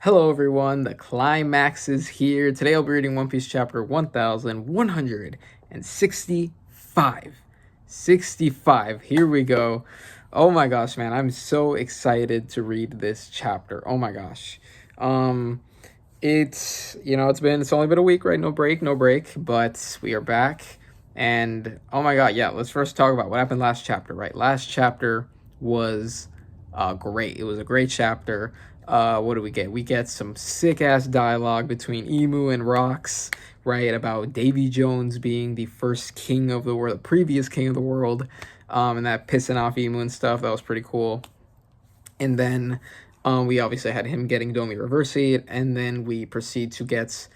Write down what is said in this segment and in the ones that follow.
Hello everyone, the climax is here. Today I'll be reading One Piece chapter 1165. 65. Here we go. Oh my gosh, man. I'm so excited to read this chapter. Oh my gosh. It's only been a week, right? No break, but we are back. And oh my god, yeah, let's first talk about what happened last chapter, right? Last chapter was great. It was a great chapter. What do we get? We get some sick ass dialogue between Emu and Rox, right? About Davy Jones being the first king of the world, the previous king of the world, and that pissing off Emu and stuff. That was pretty cool. And then we obviously had him getting Domi Reversied, and then we proceed to get,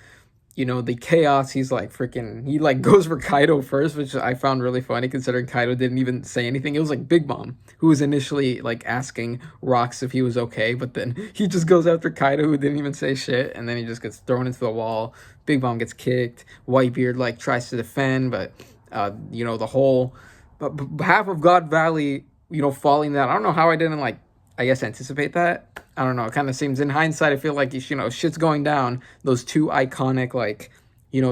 the chaos. He goes for Kaido first, which I found really funny considering Kaido didn't even say anything. It was like Big Mom who was initially like asking Rox if he was okay, but then he just goes after Kaido who didn't even say shit, and then he just gets thrown into the wall. Big Mom gets kicked. Whitebeard like tries to defend, but the whole half of God Valley, falling down. I don't know how I didn't anticipate that. I don't know. It kind of seems in hindsight, I feel like, shit's going down. Those two iconic,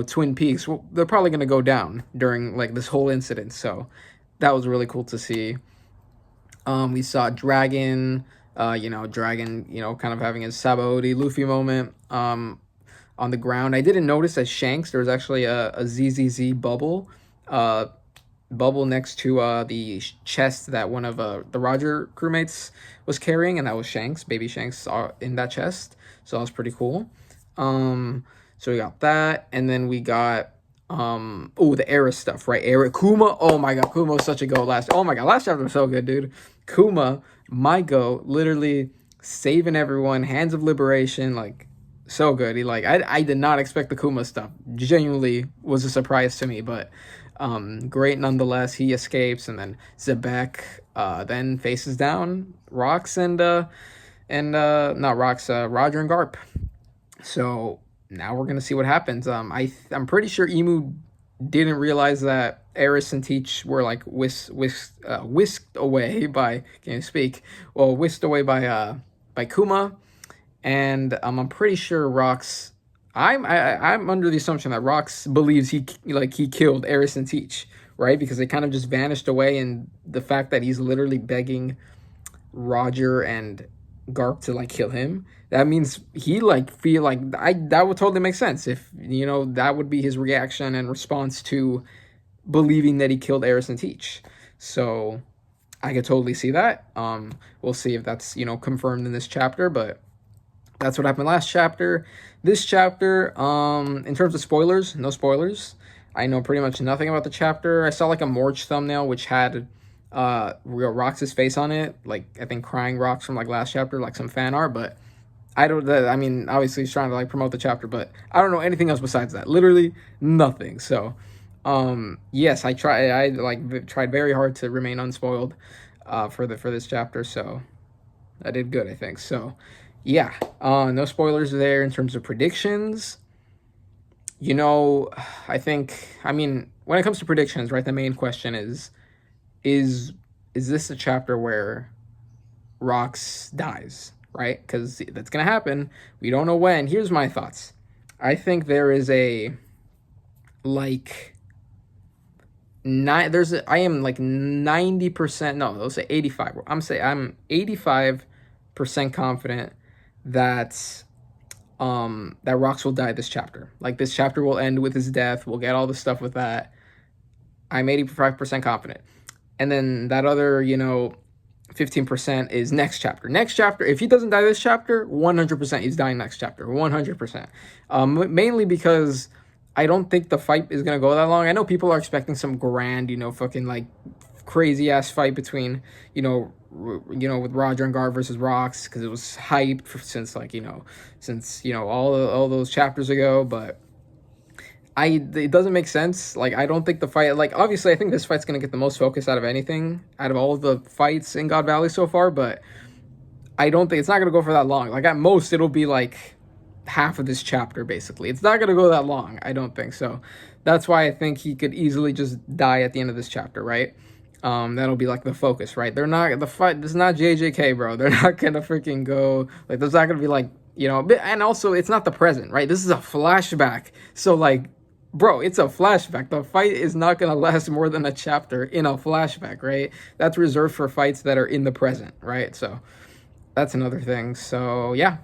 Twin Peaks, well, they're probably going to go down during, this whole incident. So that was really cool to see. We saw Dragon, kind of having his Sabaody Luffy moment on the ground. I didn't notice that Shanks, there was actually a ZZZ bubble next to the chest that one of the Roger crewmates was carrying, and that was Shanks, baby Shanks, in that chest. So that was pretty cool. So we got that, and then we got the Era stuff, right? Era Kuma. Oh my god, Kuma was such a go last. Oh my god, last chapter was so good, dude. Kuma, my go, literally saving everyone, Hands of Liberation, so good. I did not expect the Kuma stuff. Genuinely was a surprise to me, but great nonetheless. He escapes, and then Xebec then faces down Rox and not Rox, Roger and Garp. So now we're gonna see what happens. I'm pretty sure Emu didn't realize that Eris and Teach were whisked away by whisked away by Kuma, and I'm pretty sure Rox. I'm under the assumption that Rox believes he killed Eris and Teach, right? Because they kind of just vanished away, and the fact that he's literally begging Roger and Garp to kill him, that means he feel that would totally make sense if that would be his reaction and response to believing that he killed Eris and Teach. So I could totally see that. We'll see if that's confirmed in this chapter, but that's what happened last chapter. This chapter, in terms of spoilers, no spoilers. I know pretty much nothing about the chapter. I saw a Morch thumbnail which had real Rox's face on it, I think crying Rox from last chapter, some fan art, but obviously he's trying to promote the chapter, but I don't know anything else besides that. Literally nothing. So yes, I tried very hard to remain unspoiled for this chapter, so I did good, I think. So yeah, no spoilers there. In terms of predictions, I think, when it comes to predictions, right, the main question is this a chapter where Rox dies, right? Because that's gonna happen. We don't know when. Here's my thoughts. I think there is I am 90%, no, let's say 85. I'm 85% confident that that Rox will die this chapter. This chapter will end with his death. We'll get all the stuff with that. I'm 85% confident. And then that other, 15% is next chapter. Next chapter, if he doesn't die this chapter, 100% he's dying next chapter. 100%. Mainly because I don't think the fight is going to go that long. I know people are expecting some grand, fucking crazy ass fight between, with Roger and Garp versus Rox, because it was hyped since all those chapters ago, but it doesn't make sense. I don't think the fight, obviously I think this fight's gonna get the most focus out of all of the fights in God Valley so far, but I don't think it's not gonna go for that long. At most it'll be half of this chapter, basically. It's not gonna go that long, I don't think. So that's why I think he could easily just die at the end of this chapter, right? That'll be the focus, right? They're not, the fight, this is not JJK, bro. They're not gonna freaking go, there's not gonna be you know, and also it's not the present, right? This is a flashback. So like, bro, it's a flashback. The fight is not going to last more than a chapter in a flashback, right? That's reserved for fights that are in the present, right? So that's another thing. So yeah,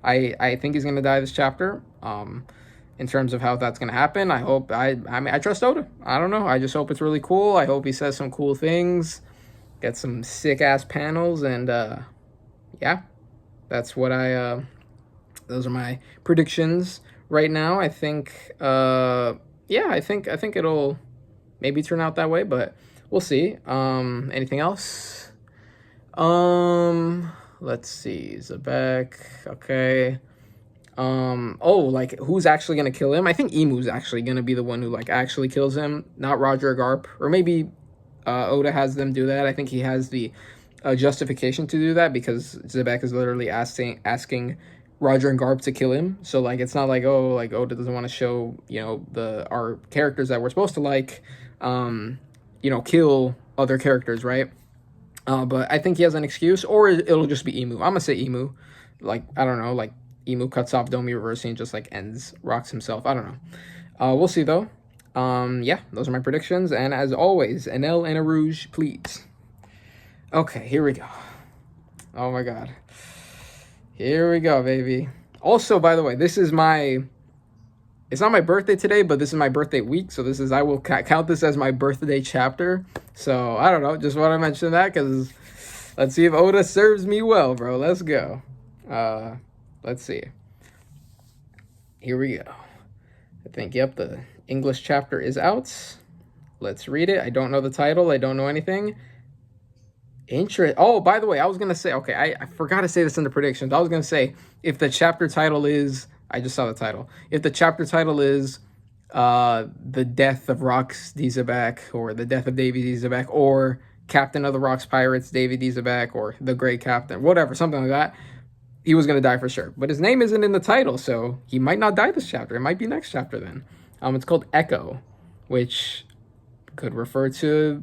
I think he's going to die this chapter. In terms of how that's going to happen, I hope, I mean, I trust Oda. I don't know. I just hope it's really cool. I hope he says some cool things, get some sick ass panels, and yeah, that's what those are my predictions right now. I think, yeah, I think it'll maybe turn out that way, but we'll see. Anything else? Let's see. Xebec. Okay. Oh, like, who's actually gonna kill him? I think Emu's actually gonna be the one who, like, actually kills him, not Roger or Garp. Or maybe Oda has them do that. I think he has the justification to do that, because Xebec is literally asking Roger and Garp to kill him. So, like, it's not like, oh, like, Oda doesn't want to show, you know, our characters that we're supposed to like, you know, kill other characters, right? But I think he has an excuse, or it'll just be Emu. I'm gonna say Emu. Like, I don't know, like, Emu cuts off Domi reversing and just, like, ends Rocks himself. I don't know. We'll see, though. Yeah, those are my predictions. And as always, an L and a Rouge, please. Okay, here we go. Oh, my God. Here we go, baby. Also, by the way, this is my... It's not my birthday today, but this is my birthday week. So this is... I will count this as my birthday chapter. So, I don't know. Just want to mention that, because let's see if Oda serves me well, bro. Let's go. Let's see. Here we go. I think, yep, the English chapter is out. Let's read it. I don't know the title. I don't know anything. Oh, by the way, I was going to say, okay, I forgot to say this in the predictions. I was going to say, if the chapter title is, I just saw the title. If the chapter title is The Death of Rocks D. Xebec, or The Death of Davy D. Xebec, or Captain of the Rocks Pirates, Davy D. Xebec, or The Great Captain, whatever, something like that, he was going to die for sure. But his name isn't in the title, so he might not die this chapter. It might be next chapter then. It's called Echo, which could refer to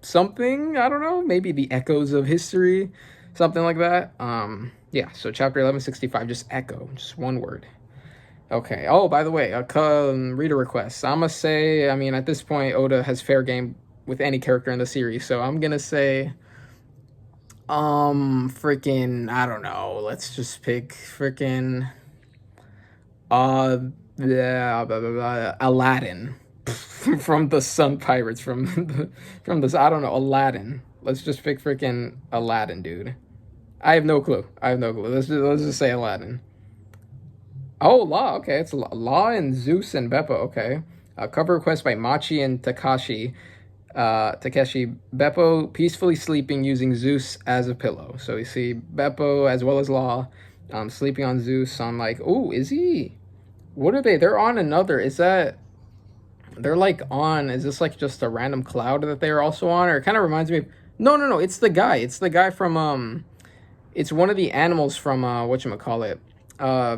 something, I don't know, maybe the echoes of history, something like that. Yeah, so chapter 1165, just Echo, just one word. Okay. Oh, by the way, reader requests. I'm going to say, I mean, at this point, Oda has fair game with any character in the series, so I'm going to say... freaking, I don't know. Let's just pick freaking, Aladdin from the Sun Pirates, from the, I don't know, Aladdin. Let's just pick freaking Aladdin, dude. I have no clue. Let's just say Aladdin. Oh, Law. Okay, it's Law and Zeus and Beppo. Okay. Cover request by Machi and Takashi. Takeshi. Beppo peacefully sleeping using Zeus as a pillow. So we see Beppo as well as Law sleeping on Zeus. I'm like, oh, is he? What are they? They're on another. Is that... They're like on... Is this like just a random cloud that they're also on? Or it kind of reminds me of... No. It's the guy. It's the guy from... It's one of the animals from... whatchamacallit?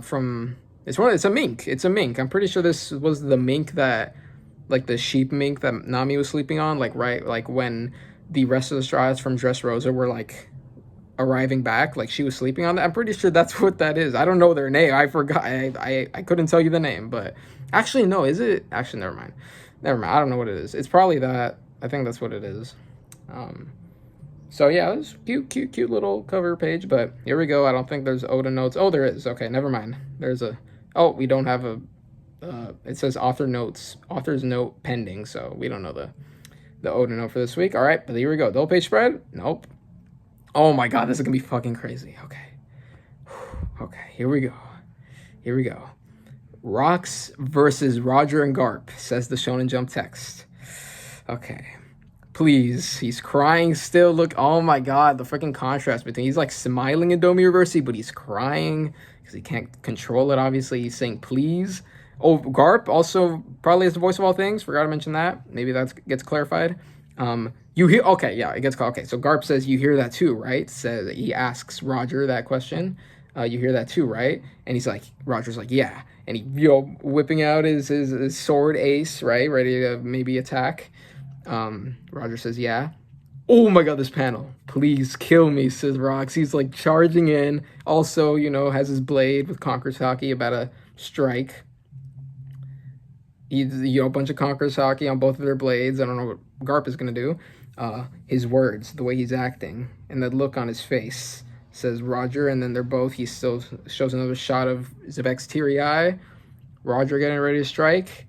From... It's a mink. It's a mink. I'm pretty sure this was the mink that... Like the sheep mink that Nami was sleeping on, like right, like when the rest of the Straws from Dressrosa were like arriving back, like she was sleeping on that. I'm pretty sure that's what that is. I don't know their name. I forgot. I couldn't tell you the name, but actually no, is it? Actually, never mind. I don't know what it is. It's probably that. I think that's what it is. So yeah, it's cute little cover page. But here we go. I don't think there's Oda notes. Oh, there is. Okay, never mind. There's a. Oh, we don't have a. It says author's note pending, so we don't know the Oda note for this week. All right, but here we go. Double page spread? Nope. Oh my God, this is gonna be fucking crazy. Okay, here we go. Rocks versus Roger and Garp, says the Shonen Jump text. Okay, please, he's crying still. Look, oh my God, the freaking contrast between, he's like smiling in Domi Reversi, but he's crying because he can't control it. Obviously, he's saying please. Oh, Garp also probably is the voice of all things. Forgot to mention that. Maybe that gets clarified. You hear? Okay, yeah, it gets called. Okay, so Garp says you hear that too, right? Says he asks Roger that question. You hear that too, right? And he's like, Roger's like, yeah, and he, whipping out his sword ace, right, ready to maybe attack. Roger says, yeah. Oh my god, this panel. Please kill me, says Rox. He's like charging in. Also, you know, has his blade with Conqueror's Hockey about to strike. He's, you know, a bunch of Conqueror's Hockey on both of their blades. I don't know what Garp is going to do. His words, the way he's acting, and the look on his face says Roger, and then they're both, he still shows another shot of Xebec's teary eye. Roger getting ready to strike.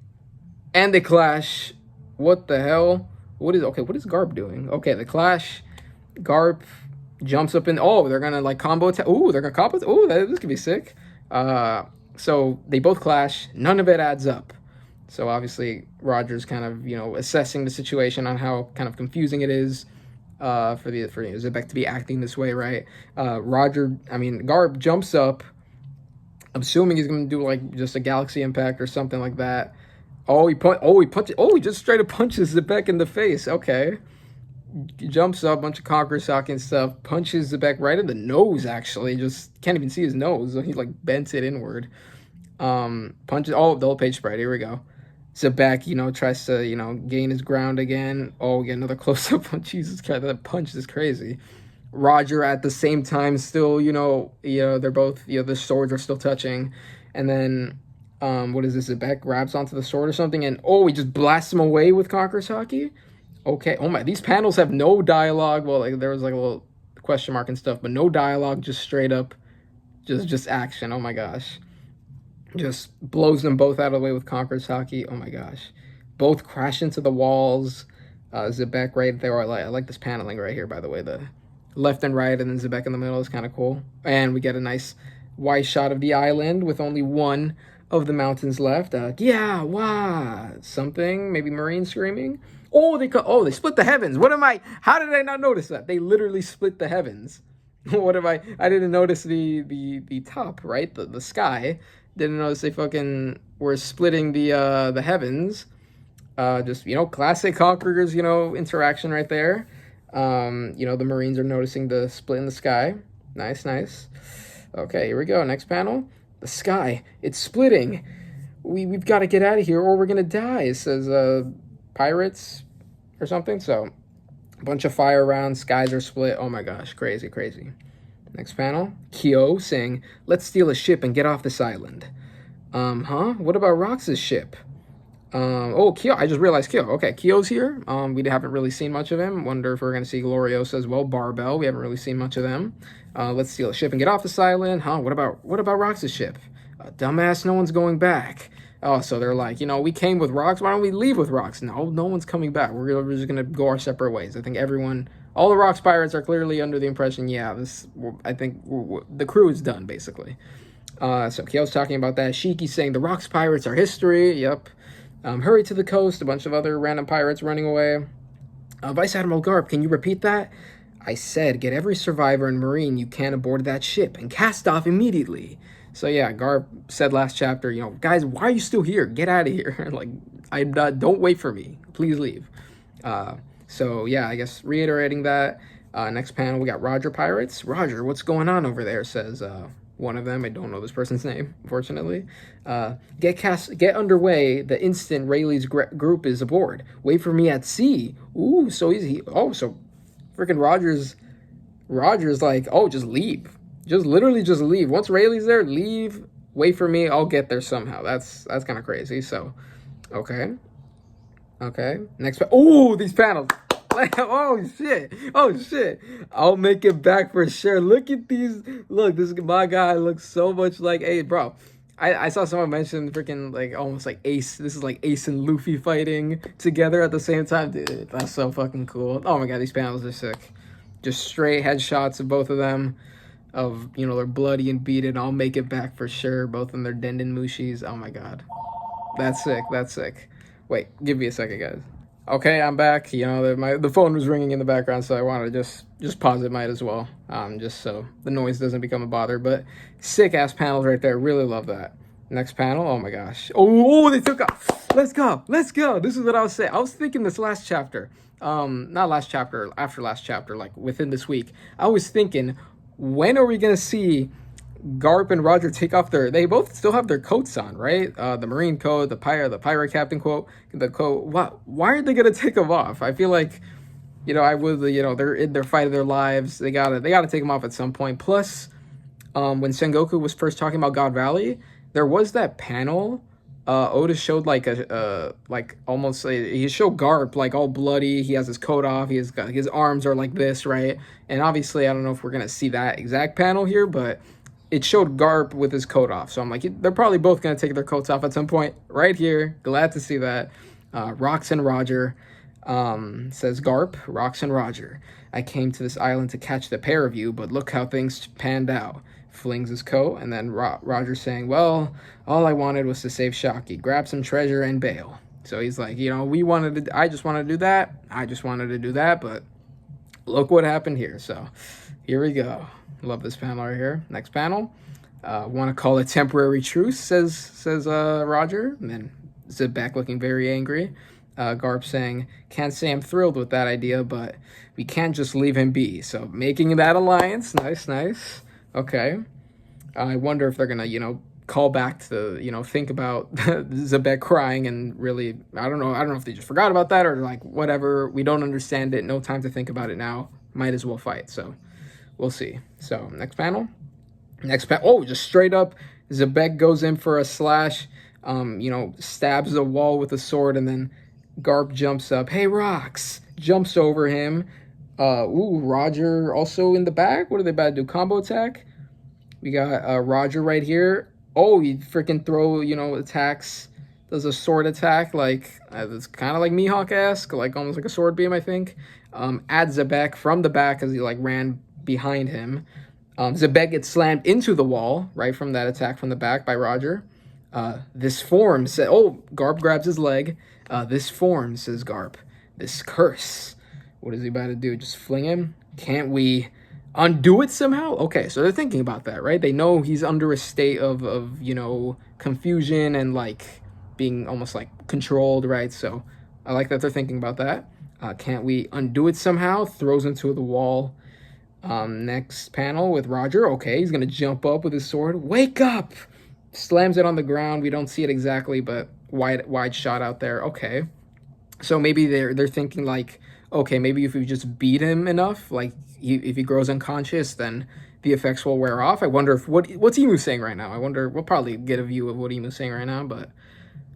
And they clash. What the hell? What is Garp doing? Okay, the clash. Garp jumps up in. Oh, they're gonna like combo attack. Ooh, they're gonna combo. Ooh, this could be sick. So they both clash. None of it adds up. So obviously Roger's kind of, you know, assessing the situation on how kind of confusing it is for Xebec to be acting this way, right? Garp jumps up. I'm assuming he's gonna do like just a galaxy impact or something like that. He just straight up punches Xebec in the face. Okay. He jumps up, bunch of Conqueror's Hockey and stuff, punches Xebec right in the nose, actually. Just can't even see his nose. He like bent it inward. Punches, the whole page spread. Here we go. Xebec, you know, tries to, you know, gain his ground again. Oh, we get another close-up on Jesus Christ. That punch is crazy. Roger at the same time still, they're both, the swords are still touching. And then, what is this? Xebec grabs onto the sword or something, and he just blasts him away with Conqueror's Hockey. Okay, oh my, these panels have no dialogue. Well, like, there was like a little question mark and stuff, but no dialogue, just straight up, just action. Oh my gosh. Just blows them both out of the way with Conqueror's Hockey. Oh my gosh. Both crash into the walls. Xebec right there. I like this paneling right here, by the way. The left and right, and then Xebec in the middle is kind of cool. And we get a nice wide shot of the island with only one of the mountains left. Yeah, wow. Something. Maybe Marine screaming. They split the heavens. How did I not notice that? They literally split the heavens. I didn't notice the top, right? The sky. Didn't notice they fucking were splitting the heavens. Just, classic Conquerors, interaction right there. The Marines are noticing the split in the sky. Nice. Okay, here we go. Next panel. The sky. It's splitting. We've got to get out of here or we're going to die. It says pirates or something. So, a bunch of fire around. Skies are split. Oh my gosh. Crazy. Next panel, Kyo saying, let's steal a ship and get off this island. What about Rox's ship? Kyo, I just realized Kyo. Okay, Kyo's here. We haven't really seen much of him. Wonder if we're going to see Gloriosa as well. Barbell, we haven't really seen much of them. Let's steal a ship and get off this island. What about Rox's ship? Dumbass, no one's going back. Oh, so they're like, we came with Rox. Why don't we leave with Rox? No one's coming back. We're just going to go our separate ways. I think all the Rox pirates are clearly under the impression, the crew is done, basically. So Kyo's talking about that. Shiki's saying the Rox pirates are history. Yep. Hurry to the coast. A bunch of other random pirates running away. Vice Admiral Garp, can you repeat that? I said, get every survivor and Marine you can aboard that ship and cast off immediately. So yeah, Garp said last chapter, guys, why are you still here? Get out of here. Don't wait for me. Please leave. So yeah, I guess reiterating that. Next panel, we got Roger pirates. Roger, what's going on over there? Says one of them. I don't know this person's name, unfortunately. Get underway the instant Rayleigh's group is aboard. Wait for me at sea. Ooh, so easy. So freaking Roger's like, just leave. Just leave. Once Rayleigh's there, leave. Wait for me. I'll get there somehow. That's kind of crazy. So, okay. Next. These panels. Oh shit. I'll make it back for sure. Look at these. Look, my guy looks so much like, hey, bro. I saw someone mention freaking almost like Ace. This is like Ace and Luffy fighting together at the same time. Dude, that's so fucking cool. Oh my god, these panels are sick. Just straight headshots of both of them. Of, they're bloody and beaten. I'll make it back for sure. Both of them, they're Denden Mushis. Oh my god. That's sick. Wait, give me a second, guys. Okay, I'm back. The phone was ringing in the background, so I wanted to just pause it, might as well. Just so the noise doesn't become a bother. But sick-ass panels right there. Really love that. Next panel. Oh, my gosh. They took off. Let's go. This is what I was saying. I was thinking this last chapter. Not last chapter, after last chapter, like within this week. I was thinking, when are we going to see Garp and Roger take off they both still have their coats on, right? The Marine coat, the pirate captain coat, the coat. Why are they going to take them off? I feel like I would, they're in their fight of their lives. They gotta take him off at some point. Plus, when Sengoku was first talking about God Valley, there was that panel. Oda showed like like almost he showed Garp like all bloody. He has his coat off. His arms are like this, right? And obviously, I don't know if we're gonna see that exact panel here, but it showed Garp with his coat off. So I'm like, they're probably both gonna take their coats off at some point, right here. Glad to see that. Rox and Roger, says Garp, Rox and Roger. I came to this island to catch the pair of you, but look how things panned out. Flings his coat, and then Roger saying, well, all I wanted was to save Shaki, grab some treasure, and bail. So he's like, I just wanted to do that. I just wanted to do that, but look what happened here. So here we go. Love this panel right here. Next panel. Want to call a temporary truce, says Roger. And then Xebec looking very angry. Garp saying, can't say I'm thrilled with that idea, but we can't just leave him be. So making that alliance. Nice. Okay. I wonder if they're going to, call back to, think about Xebec crying and really, I don't know if they just forgot about that or like whatever. We don't understand it. No time to think about it now. Might as well fight. So we'll see. So next panel. Oh, just straight up, Xebec goes in for a slash, stabs the wall with a sword, and then Garp jumps up. Hey, Rox! Jumps over him. Roger also in the back. What are they about to do? Combo attack? We got Roger right here. Oh, he freaking throw, attacks. Does a sword attack. Like, it's kind of like Mihawk-esque. Like, almost like a sword beam, I think. Adds Xebec from the back as he, like, ran behind him. Xebec gets slammed into the wall, right, from that attack from the back by Roger. This form says, Garp grabs his leg. This form, says Garp. This curse. What is he about to do? Just fling him? Can't we undo it somehow? Okay, so they're thinking about that, right? They know he's under a state of confusion and, like, being almost, like, controlled, right? So I like that they're thinking about that. Can't we undo it somehow? Throws him to the wall. Next panel with Roger. Okay, he's going to jump up with his sword. Wake up! Slams it on the ground. We don't see it exactly, but wide shot out there. Okay. So maybe they're thinking like, okay, maybe if we just beat him enough, like if he grows unconscious, then the effects will wear off. I wonder if what's Emu saying right now? I wonder, we'll probably get a view of what Emu's saying right now, but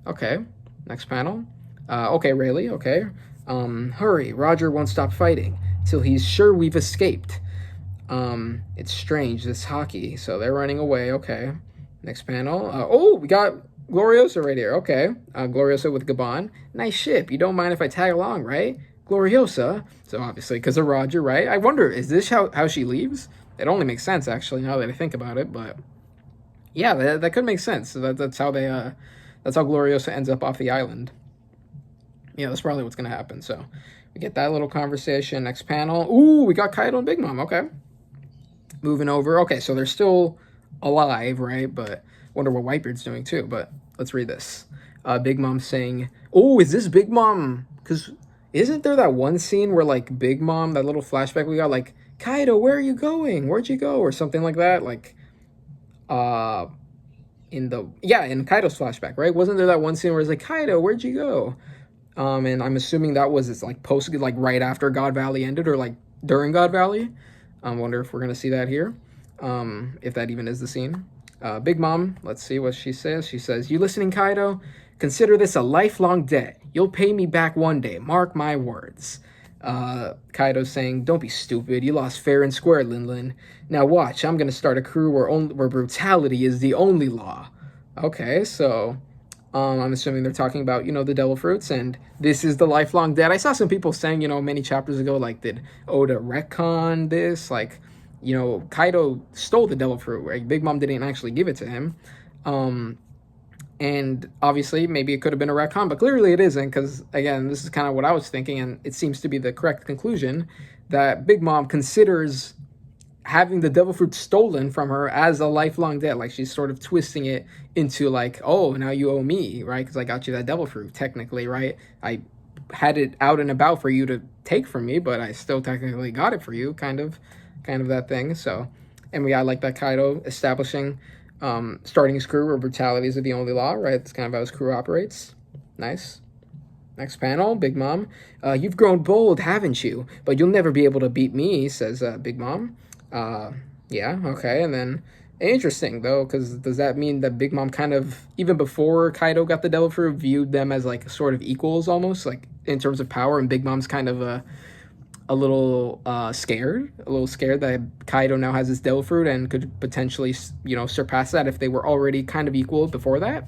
okay. Next panel. Okay, Rayleigh, okay. Hurry, Roger won't stop fighting till he's sure we've escaped. It's strange, this hockey. So they're running away, okay. Next panel. We got Gloriosa right here. Okay. Gloriosa with Gabon. Nice ship. You don't mind if I tag along, right? Gloriosa. So obviously because of Roger, right? I wonder, is this how she leaves? It only makes sense, actually, now that I think about it. But yeah, that could make sense. So that's how Gloriosa ends up off the island. Yeah, that's probably what's going to happen. So we get that little conversation. Next panel. Ooh, we got Kaido and Big Mom. Okay. Moving over. Okay, so they're still alive, right? But wonder what Whitebeard's doing too. But let's read this. Big Mom saying, oh, is this Big Mom? Because isn't there that one scene where like Big Mom, that little flashback we got, like, Kaido, where are you going? Where'd you go? Or something like that. Like, in Kaido's flashback, right? Wasn't there that one scene where it's like, Kaido, where'd you go? And I'm assuming that was it's like posted like right after God Valley ended or like during God Valley. I wonder if we're gonna see that here. If that even is the scene. Big Mom, let's see what she says. She says, you listening, Kaido? Consider this a lifelong debt. You'll pay me back one day. Mark my words. Kaido's saying, don't be stupid. You lost fair and square, Lin. Now watch. I'm going to start a crew where brutality is the only law. Okay, so I'm assuming they're talking about, the devil fruits, and this is the lifelong debt. I saw some people saying, many chapters ago, like, did Oda retcon this? Like, Kaido stole the devil fruit, right? Big Mom didn't actually give it to him. And obviously, maybe it could have been a retcon, but clearly it isn't, because, again, this is kind of what I was thinking, and it seems to be the correct conclusion, that Big Mom considers having the devil fruit stolen from her as a lifelong debt. Like, she's sort of twisting it into, like, oh, now you owe me, right? Because I got you that devil fruit, technically, right? I had it out and about for you to take from me, but I still technically got it for you, kind of that thing. So, and I like that Kaido establishing, starting his crew where brutality is the only law, right? That's kind of how his crew operates. Nice. Next panel, Big Mom. You've grown bold, haven't you? But you'll never be able to beat me, says Big Mom. Yeah, okay. And then, interesting, though, because does that mean that Big Mom kind of, even before Kaido got the Devil Fruit, viewed them as, like, sort of equals almost, like, in terms of power, and Big Mom's kind of a little scared that Kaido now has his Devil Fruit and could potentially, surpass that if they were already kind of equal before that.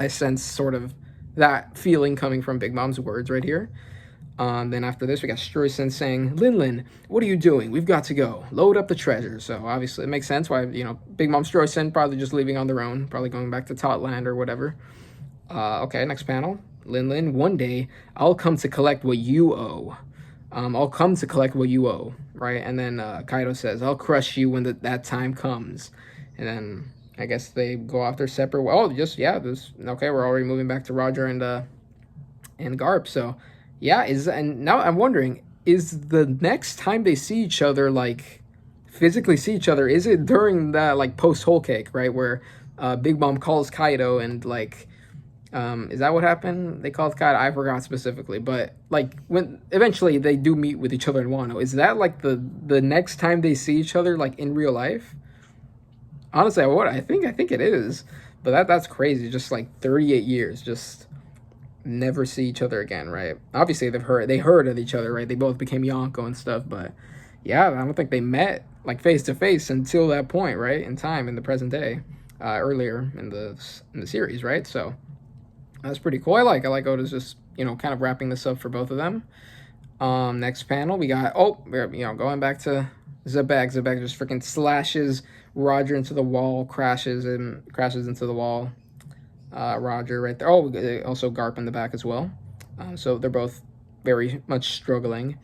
I sense sort of that feeling coming from Big Mom's words right here. Then after this, we got Struisen saying, Linlin, what are you doing? We've got to go. Load up the treasure. So obviously it makes sense why, Big Mom Struisen probably just leaving on their own, probably going back to Totland or whatever. Okay, next panel. Linlin, one day I'll come to collect what you owe. I'll come to collect what you owe, right? And then Kaido says, I'll crush you when that time comes. And then I guess they go off their separate. Oh, okay. We're already moving back to Roger and Garp. So, yeah. And now I'm wondering, is the next time they see each other, like physically see each other, is it during that like post Whole Cake, right, where Big Mom calls Kaido and like, is that what happened? They called Kaido. I forgot specifically, but like when eventually they do meet with each other in Wano, is that like the next time they see each other, like in real life? Honestly, I think it is, but that's crazy. Just like 38 years, just never see each other again, right? Obviously, they heard of each other, right? They both became Yonko and stuff, but yeah, I don't think they met like face to face until that point, right? In time, in the present day, earlier in the series, right? So that's pretty cool. I like Oda's just kind of wrapping this up for both of them. Next panel, we got going back to Xebec. Xebec just freaking slashes Roger into the wall, crashes into the wall. Roger right there. Oh, also Garp in the back as well. So they're both very much struggling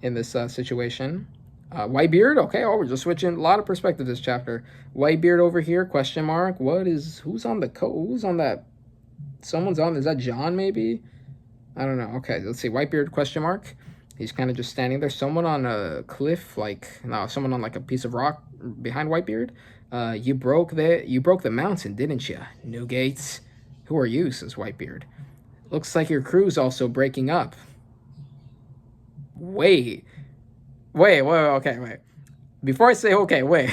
in this situation. Whitebeard, okay. Oh, we're just switching a lot of perspective this chapter. Whitebeard over here, question mark. Who's on that? Someone's on. Is that John maybe? I don't know. Okay, let's see. Whitebeard question mark. He's kind of just standing there. Someone on a cliff, someone on like a piece of rock behind Whitebeard. You broke the mountain, didn't you? New Gates. Who are you? Says Whitebeard. Looks like your crew's also breaking up. Wait. Okay, wait. Before I say okay, wait.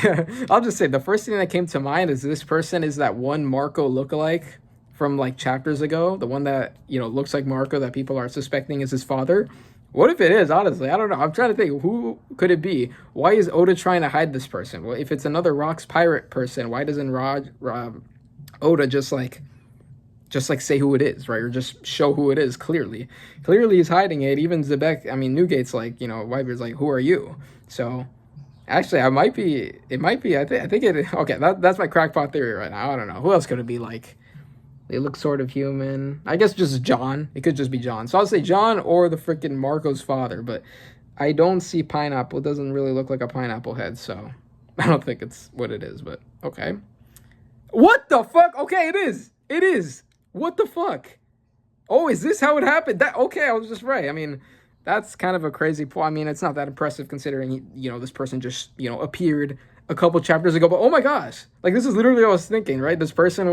I'll just say the first thing that came to mind is this person is that one Marco lookalike from like chapters ago, the one that looks like Marco that people are suspecting is his father. What if it is? Honestly, I don't know. I'm trying to think, who could it be? Why is Oda trying to hide this person? Well, if it's another Rocks pirate person, why doesn't Oda just say who it is, right? Or just show who it is clearly. Clearly he's hiding it. Even Xebec, Newgate's like, Whitebeard's like, who are you? So actually, it might be. I think it. Okay, that's my crackpot theory right now. I don't know. Who else could it be? Like, they look sort of human. I guess just John. It could just be John. So I'll say John or the freaking Marco's father. But I don't see pineapple. It doesn't really look like a pineapple head. So I don't think it's what it is. But okay. What the fuck? Okay, it is. It is. What the fuck? Oh, is this how it happened? Okay, I was just right. That's kind of a crazy point. It's not that impressive considering, this person just, appeared a couple chapters ago. But oh my gosh, like this is literally what I was thinking, right? This person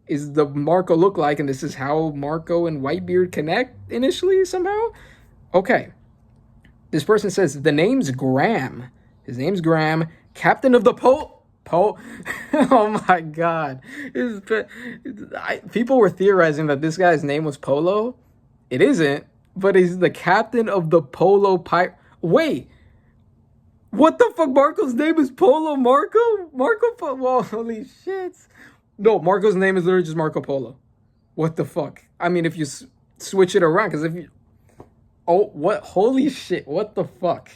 is the Marco look like, and this is how Marco and Whitebeard connect initially somehow? Okay. This person says, the name's Graham. His name's Graham, captain of the oh my god. People were theorizing that this guy's name was Polo. It isn't, but he's the captain of the Polo Pirate. Wait. What the fuck? Marco's name is Polo Marco? Well, holy shit. No, Marco's name is literally just Marco Polo. What the fuck? If you switch it around, because if you... Oh, what? Holy shit. What the fuck?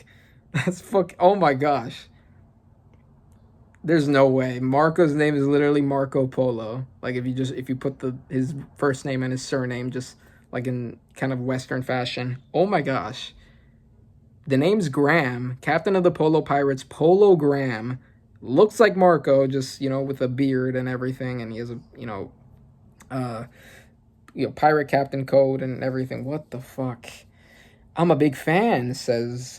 That's fuck... Oh my gosh. There's no way. Marco's name is literally Marco Polo. Like, if you put his first name and his surname, just like in kind of Western fashion. Oh my gosh. The name's Graham, captain of the Polo Pirates, Polo Graham. Looks like Marco, just, with a beard and everything, and he has a, pirate captain code and everything. What the fuck? I'm a big fan, says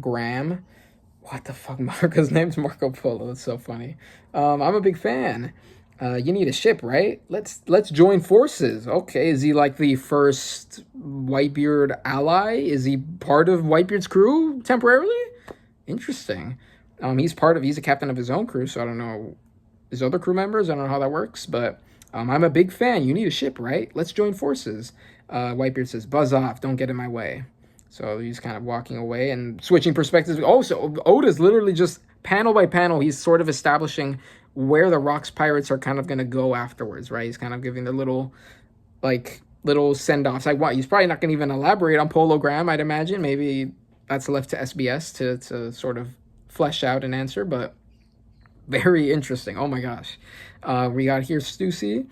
Graham. What the fuck? Marco's name's Marco Polo. That's so funny. I'm a big fan. You need a ship, right? Let's join forces. Okay, is he like the first Whitebeard ally? Is he part of Whitebeard's crew temporarily? Interesting. He's a captain of his own crew, so I don't know his other crew members. I don't know how that works, but I'm a big fan. You need a ship, right? Let's join forces. Whitebeard says, "Buzz off! Don't get in my way." So he's kind of walking away and switching perspectives. Oh, so Oda's literally just panel by panel. He's sort of establishing where the Rocks pirates are kind of going to go afterwards, right? He's kind of giving the little send offs. He's probably not going to even elaborate on Polo Graham, I'd imagine. Maybe that's left to SBS to sort of flesh out an answer, but very interesting. Oh my gosh. We got here Stussy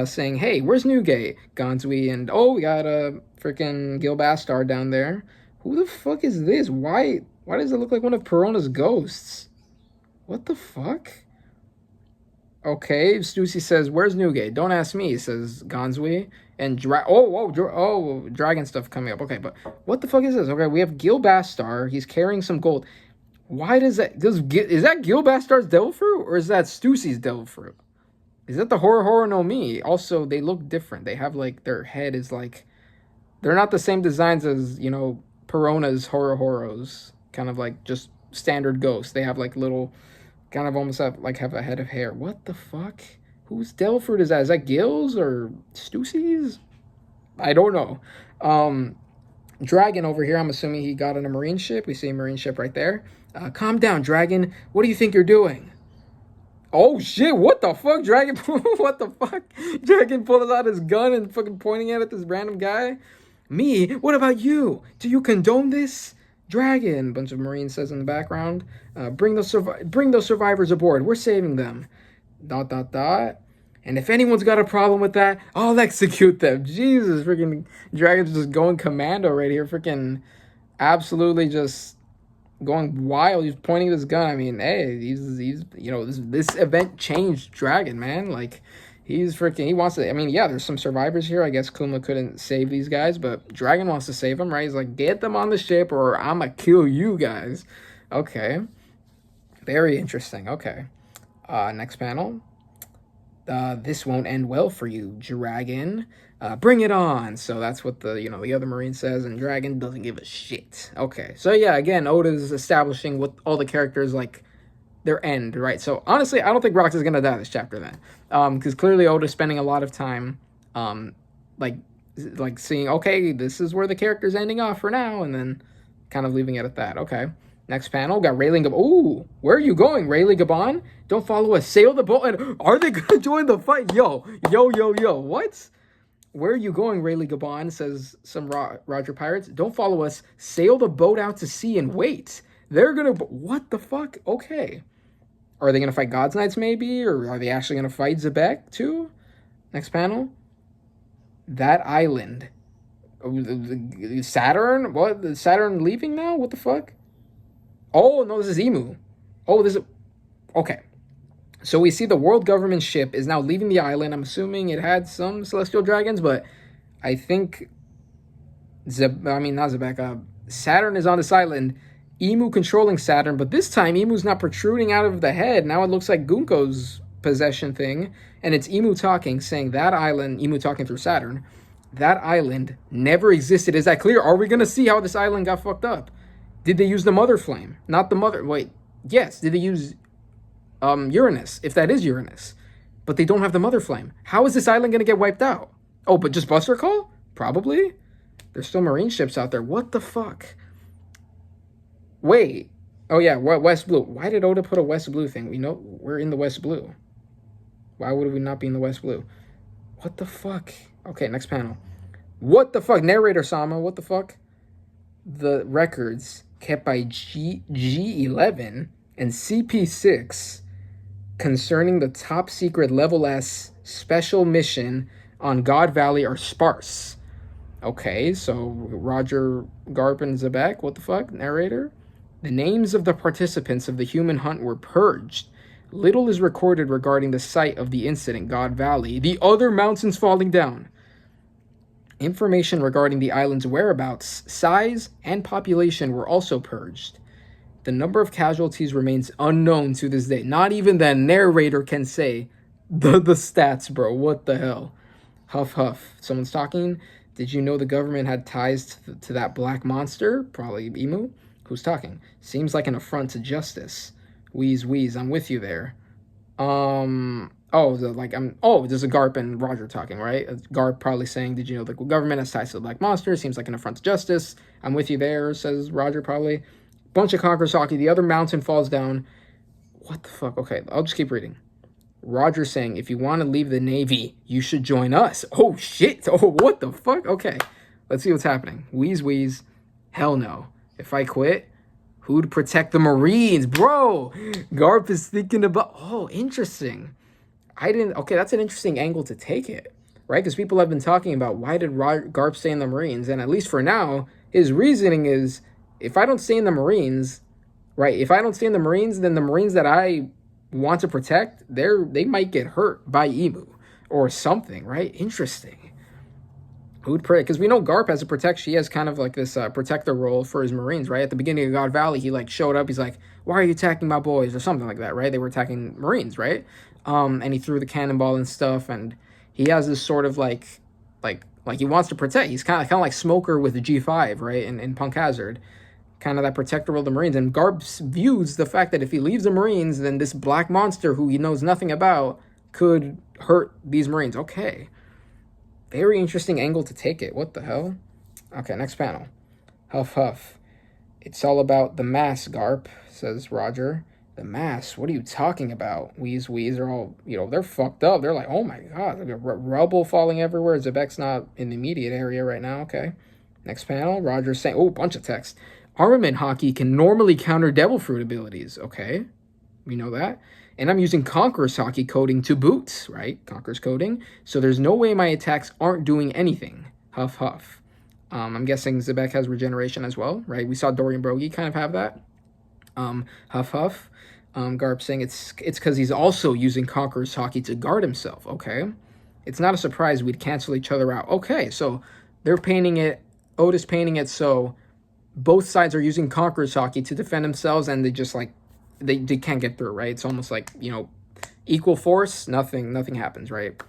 saying, "Hey, where's Newgate?" Gonzui, and we got a freaking Gilbastar down there. Who the fuck is this? Why does it look like one of Perona's ghosts? What the fuck? Okay, Stussy says, "Where's Newgate?" "Don't ask me," says Gonzui. And dragon stuff coming up. Okay, but what the fuck is this? Okay, we have Gilbastar. He's carrying some gold. Why is that Gilbastar's devil fruit, or is that Stussy's devil fruit? Is that the horror no mi? Also, they look different. They have like their head is like, they're not the same designs as Perona's horrors. Kind of like just standard ghosts. They have like little, kind of almost have a head of hair. What the fuck? Whose devil fruit is that? Is that Gil's or Stussy's? I don't know. Dragon over here, I'm assuming he got on a marine ship. We see a marine ship right there. Calm down, Dragon. What do you think you're doing? Oh shit, what the fuck, Dragon? What the fuck? Dragon pulls out his gun and fucking pointing at this random guy. "Me? What about you? Do you condone this?" "Dragon," a bunch of Marines says in the background. Bring those survivors aboard. We're saving them. ... And if anyone's got a problem with that, I'll execute them. Jesus, freaking Dragon's just going commando right here. Freaking absolutely just going wild. He's pointing his gun. I mean, hey, he's this event changed Dragon, man. Like, he wants to, I mean, yeah, there's some survivors here. I guess Kuma couldn't save these guys, but Dragon wants to save them, right? He's like, "Get them on the ship or I'ma kill you guys." Okay. Very interesting. Okay. Next panel. "This won't end well for you, Dragon. Bring it on." So that's what the other Marine says, and Dragon doesn't give a shit. Okay, so yeah, again, Oda's establishing what all the characters, like, their end, right? So honestly, I don't think Rox is gonna die this chapter then, because clearly Oda's spending a lot of time, like seeing, okay, this is where the character's ending off for now, and then kind of leaving it at that. Okay. Next panel, got Rayleigh Gabon. Ooh, where are you going, Rayleigh Gabon? "Don't follow us. Sail the boat." And are they gonna join the fight? Yo. What? "Where are you going, Rayleigh Gabon?" says some Roger pirates. "Don't follow us. Sail the boat out to sea and wait." They're gonna. What the fuck? Okay. Are they gonna fight God's Knights maybe, or are they actually gonna fight Xebec too? Next panel. That island. Saturn? What? Saturn leaving now? What the fuck? Oh, no, this is Emu. Oh, this is... Okay. So we see the world government ship is now leaving the island. I'm assuming it had some celestial dragons, but I think... not Xebec. Saturn is on this island. Emu controlling Saturn, but this time Emu's not protruding out of the head. Now it looks like Gunko's possession thing, and it's Emu talking, saying that island... Emu talking through Saturn. "That island never existed." Is that clear? Are we going to see how this island got fucked up? Did they use the mother flame? Not the mother... Wait. Yes. Did they use Uranus? If that is Uranus. But they don't have the mother flame. How is this island going to get wiped out? Oh, but just Buster Call? Probably. There's still marine ships out there. What the fuck? Wait. Oh, yeah. West Blue. Why did Oda put a West Blue thing? We know we're in the West Blue. Why would we not be in the West Blue? What the fuck? Okay, next panel. What the fuck? Narrator Sama, what the fuck? "The records kept by G11 and CP6 concerning the top secret level S special mission on God Valley are sparse." Okay, so Roger, Garp, and Xebec, what the fuck? Narrator. "The names of the participants of the human hunt were purged. Little is recorded regarding the site of the incident, God Valley, the other mountains falling down. Information regarding the island's whereabouts, size, and population were also purged. The number of casualties remains unknown to this day." Not even the narrator can say The stats, bro. What the hell? Huff huff. Someone's talking. Did you know the government had ties to that black monster? Probably Emu. Who's talking? Seems like an affront to justice. Wheeze wheeze. I'm with you there. Oh, there's a Garp and Roger talking, right? Garp probably saying, did you know the government has ties to the black monster? Seems like an affront to justice. I'm with you there, says Roger probably. Bunch of Conquerors hockey. The other mountain falls down. What the fuck? Okay, I'll just keep reading. Roger saying, if you want to leave the Navy, you should join us. Oh, shit. Oh, what the fuck? Okay, let's see what's happening. Wheeze, wheeze. Hell no. If I quit, who'd protect the Marines? Bro, Garp is thinking about... Oh, interesting. Okay, that's an interesting angle to take it, right? Because people have been talking about why did Garp stay in the Marines? And at least for now, his reasoning is, if I don't stay in the Marines, right? If I don't stay in the Marines, then the Marines that I want to protect, they might get hurt by Emu or something, right? Interesting. Who'd pray? Because we know Garp has a protection. He has kind of like this protector role for his Marines, right? At the beginning of God Valley, he like showed up. He's like, "Why are you attacking my boys?" or something like that, right? They were attacking Marines, right? And he threw the cannonball and stuff, and he has this sort of like he wants to protect. He's kind of like Smoker with the G5, right? In Punk Hazard, kind of that protector role of the Marines. And Garp views the fact that if he leaves the Marines, then this black monster who he knows nothing about could hurt these Marines. Okay. Very interesting angle to take it. What the hell? Okay, next panel. Huff huff. It's all about the mass, Garp, says Roger. The mass? What are you talking about? Wheeze wheeze are all, they're fucked up. They're like, oh my god, rubble falling everywhere. Xebec's not in the immediate area right now. Okay. Next panel. Roger's saying, oh, bunch of text. Armament hockey can normally counter Devil Fruit abilities. Okay. We know that. And I'm using Conqueror's hockey coding to boot, right? Conqueror's coding. So there's no way my attacks aren't doing anything. Huff, huff. I'm guessing Xebec has regeneration as well, right? We saw Dorian Brogy kind of have that. Huff, huff. Garp saying it's because he's also using Conqueror's hockey to guard himself, okay? It's not a surprise we'd cancel each other out. Okay, so they're painting it, Otis painting it so both sides are using Conqueror's hockey to defend themselves, and they just like, they can't get through, right? It's almost like, equal force, nothing happens, right?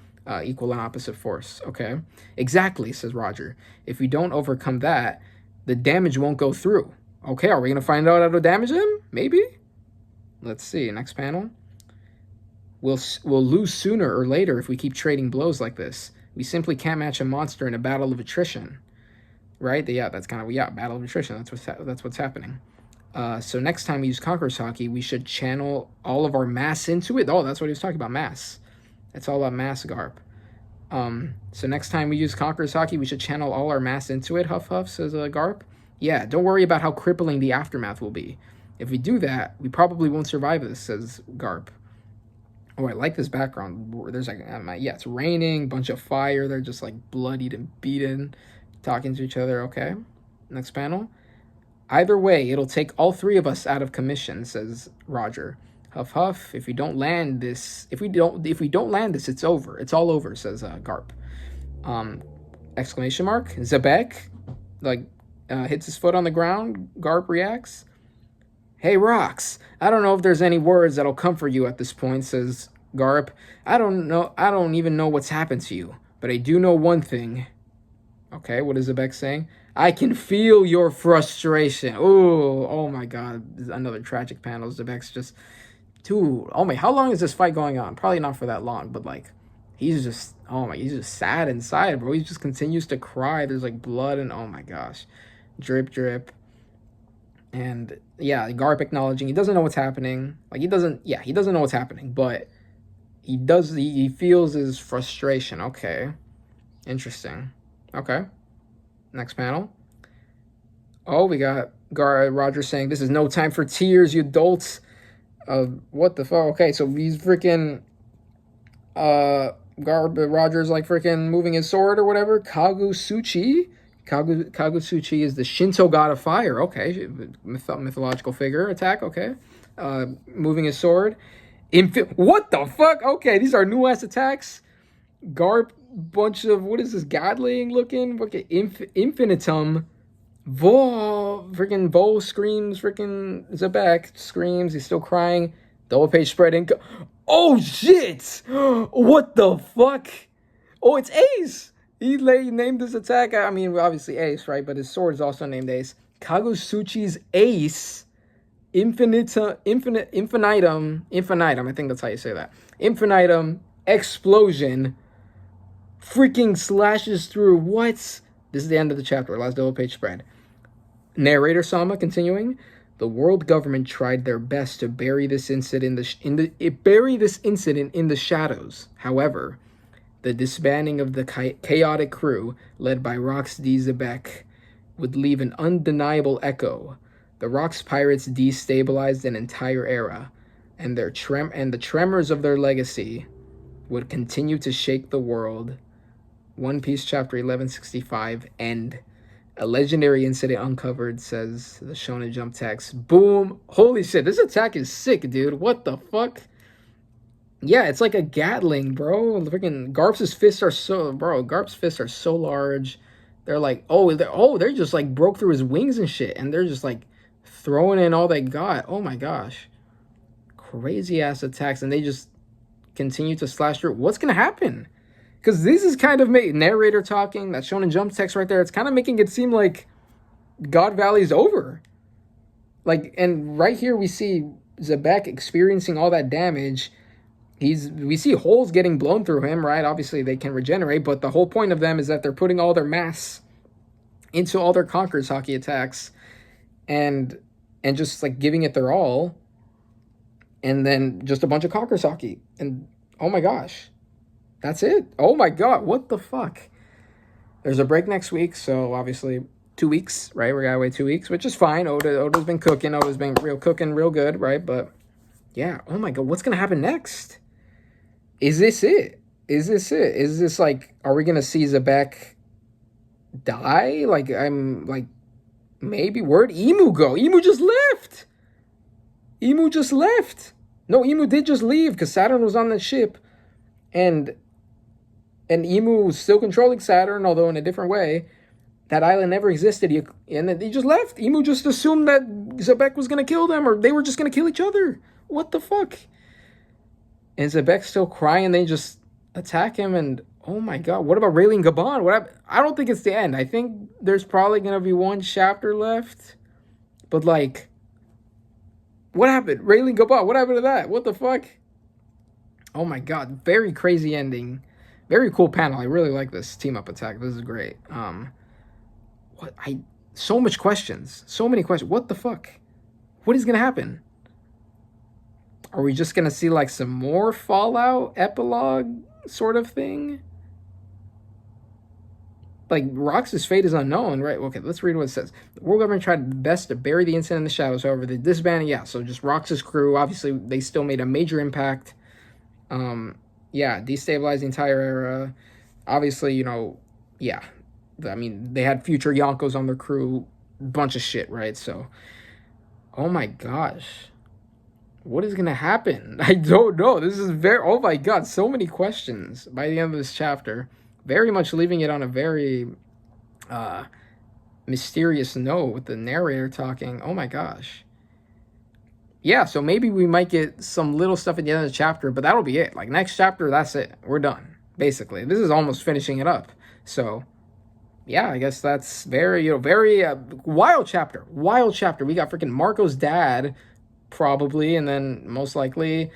Equal and opposite force, okay? Exactly, says Roger. If we don't overcome that, the damage won't go through. Okay, are we going to find out how to damage him? Maybe? Let's see, next panel. We'll lose sooner or later if we keep trading blows like this. We simply can't match a monster in a battle of attrition. Right? Yeah, that's kind of, battle of attrition. That's what's happening. So next time we use Conqueror's hockey, we should channel all of our mass into it. Oh, that's what he was talking about, mass. It's all about mass, Garp. So next time we use Conqueror's hockey, we should channel all our mass into it, Huff Huff, says Garp. Yeah, don't worry about how crippling the aftermath will be. If we do that, we probably won't survive this, says Garp. Oh, I like this background. There's like, it's raining, bunch of fire. They're just like bloodied and beaten, talking to each other. Okay, next panel. Either way, it'll take all three of us out of commission, says Roger. Huff huff. If we don't land this, it's over. It's all over, says Garp. Exclamation mark. Xebec, hits his foot on the ground. Garp reacts. Hey, Rox, I don't know if there's any words that'll comfort you at this point, says Garp. I don't even know what's happened to you, but I do know one thing. Okay, what is Xebec saying? I can feel your frustration. Oh my god. Another tragic panel. Xebec's just... Dude, oh my, how long is this fight going on? Probably not for that long, but he's just sad inside, bro. He just continues to cry. There's blood and oh my gosh. Drip, drip. And yeah, Garp acknowledging he doesn't know what's happening. He doesn't know what's happening, but he feels his frustration. Okay. Interesting. Okay. Next panel. Oh, we got Roger saying, this is no time for tears, you adults. What the fuck? Okay, so he's freaking... Roger's freaking moving his sword or whatever. Kagusuchi is the Shinto god of fire. Okay, mythological figure attack. Okay, moving his sword. What the fuck? Okay, these are new ass attacks. Garp, bunch of, what is this, godling looking? Okay, infinitum. Freaking Bo screams. Freaking Xebec screams. He's still crying. Double page spread income. Oh shit! What the fuck? Oh, it's Ace. He named his attack. I mean, obviously Ace, right? But his sword is also named Ace. Kagosuchi's Ace, infinitum. I think that's how you say that. Infinitum explosion. Freaking slashes through. What? This is the end of the chapter. Last double page spread. Narrator Sama continuing. The world government tried their best to bury this incident in the shadows. However, the disbanding of the chaotic crew, led by Rox D. Xebec, would leave an undeniable echo. The Rox pirates destabilized an entire era, and the tremors of their legacy would continue to shake the world. One Piece Chapter 1165 End. A legendary incident uncovered, says the Shonen Jump text. Boom. Holy shit, this attack is sick, dude. What the fuck? Yeah, it's like a Gatling, bro. Freaking Garp's fists are so... Bro, Garp's fists are so large. They're like... they're just like broke through his wings and shit. And they're just like throwing in all they got. Oh my gosh. Crazy ass attacks. And they just continue to slash through. What's going to happen? Because this is kind of narrator talking, that Shonen Jump text right there. It's kind of making it seem like God Valley's over. Like, and right here we see Xebec experiencing all that damage. We see holes getting blown through him, right? Obviously they can regenerate, but the whole point of them is that they're putting all their mass into all their Conqueror's Haki attacks and just like giving it their all. And then just a bunch of Conqueror's Haki. And oh my gosh. That's it. Oh my god, what the fuck? There's a break next week, so obviously 2 weeks, right? We gotta wait 2 weeks, which is fine. Oda's been cooking. Oda's been cooking real good, right? But yeah, oh my god, what's gonna happen next? Is this it? Is this like, are we gonna see Xebec die? Like, I'm like, maybe. Where'd Emu go? Emu just left. No, Emu did just leave because Saturn was on the ship, and Emu was still controlling Saturn, although in a different way. That island never existed, and then he just left. Emu just assumed that Xebec was going to kill them, or they were just going to kill each other. What the fuck? And Xebec's still crying, they just attack him, and oh my god, what about Rayleigh and Gabon? I don't think it's the end. I think there's probably going to be one chapter left, but like, what happened? Rayleigh and Gabon, what happened to that? What the fuck? Oh my god, very crazy ending. Very cool panel. I really like this team-up attack. This is great. So much questions. So many questions. What the fuck? What is going to happen? Are we just going to see like some more Fallout epilogue sort of thing? Like, Rox's fate is unknown, right? Okay, let's read what it says. The world government tried best to bury the incident in the shadows. However, the disbanding, so just Rox's crew, obviously, they still made a major impact. Destabilized the entire era. Obviously, I mean, they had future Yonkos on their crew. Bunch of shit, right? So, oh my gosh. What is going to happen? I don't know. This is oh my god, so many questions by the end of this chapter. Very much leaving it on a very mysterious note with the narrator talking. Oh my gosh. Yeah, so maybe we might get some little stuff at the end of the chapter, but that'll be it. Like, next chapter, that's it. We're done, basically. This is almost finishing it up. So, yeah, I guess that's very wild chapter. Wild chapter. We got freaking Marco's dad, probably, and then most likely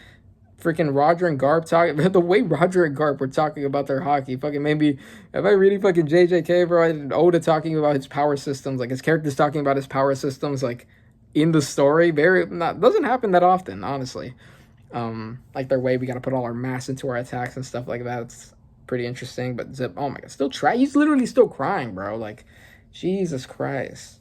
freaking Roger and Garp talking. The way Roger and Garp were talking about their hockey, fucking maybe, am I reading fucking JJK, bro? And Oda talking about his power systems, like his character's talking about his power systems, like, in the story. Doesn't happen that often, honestly. Like their way we gotta put all our mass into our attacks and stuff like that. It's pretty interesting. But Zip, oh my god, he's literally still crying, bro. Like, Jesus Christ.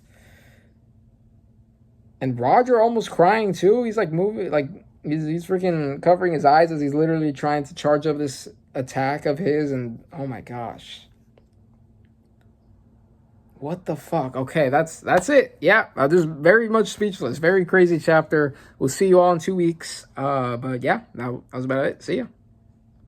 And Roger almost crying too. He's like moving, like he's freaking covering his eyes as he's literally trying to charge up this attack of his. And oh my gosh. What the fuck? Okay, that's it. Yeah, I'm just very much speechless. Very crazy chapter. We'll see you all in 2 weeks. But yeah, that was about it. See ya.